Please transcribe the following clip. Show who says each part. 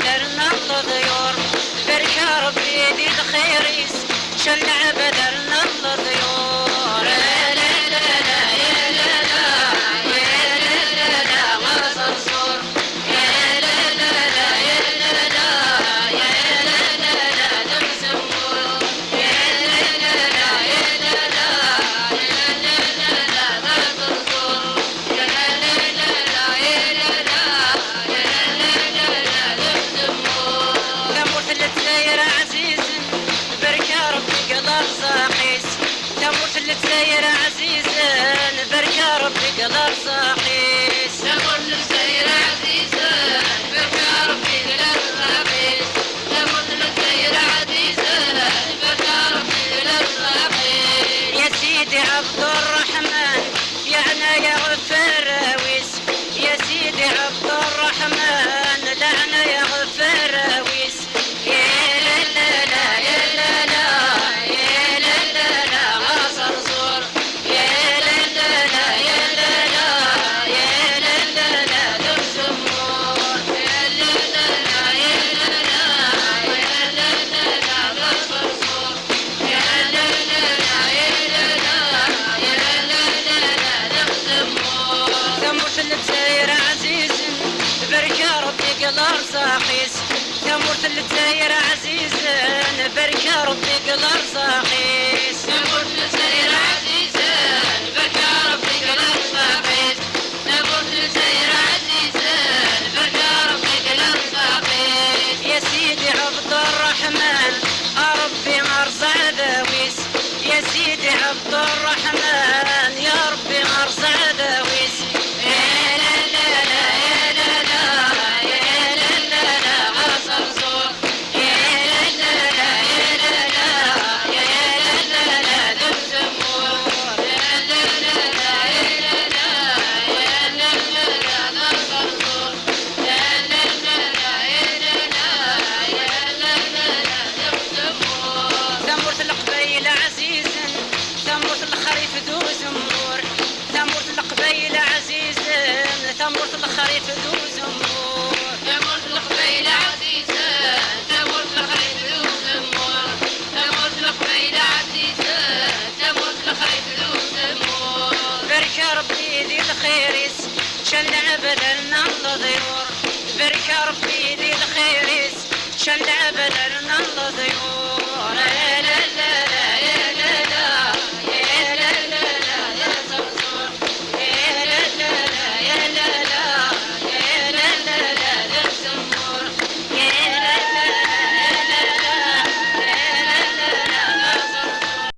Speaker 1: بدلنا الضيور برك ربي ذي الخير شلع بدلنا الضيور لا لا لا لا يا لا لا يا لا لا لا ما صرصور يا لا لا لا يا لا لا يا لا لا لا تمسمور يا لا لا لا يا لا لا يا لا لا لا ما صرصور يا لا لا لا يا لا لا يا لا لا لا تمسمور تموت التسير عزيز برك ربي قدر صاحيس تموت التسير عزيز برك ربي قدر صاحيس تموت التسير عزيز برك ربي قدر صاحيس تموت التسير عزيز برك ربي قدر صاحيس يا سيدي عبد الرحمن يعني يا غفراويس يا سيدي عبد الرحمن لعنة يا غفراويس يا لا لا لا يا لا لا يا لا لا لا ما صرصور يا لا لا لا يا لا لا يا لا لا لا تمسمور يا لا لا لا يا لا لا يا لا لا لا ما صرصور يا لا لا لا يا لا لا يا لا لا لا تمسمور تموت التسير عزيز برك ربي قدر صاحيس تموت التسير عزيز برك ربي قدر صاحيس تموت التسير عزيز برك ربي قدر صاحيس تموت التسير عزيز برك ربي قدر صاحيس يا سيدي عبد الرحمن ربي مرزع ذويس يا سيدي عبد الرحمن يا ربي مرزع ذويس يا لا لا لا يا لا لا يا لا لا لا ما صرصور يا لا لا لا يا لا لا يا لا لا لا تمسمور يا لا لا لا يا لا لا يا لا لا لا ما صرصور يا لا لا لا يا لا لا يا لا لا لا تمسمور ثمرة القبيل عزيز ثمرة الخريف ذو زمور ثمرة القبيل عزيز ثمرة الخريف ذو زمور ثمرة القبيل عزيز ثمرة الخريف ذو زمور ثمرة القبيل عزيز ثمرة الخريف ذو زمور برك ربي ذي الخيرس شلع بدلنا الضيور برك ربي ذي الخيرس شلع بدلنا الضيور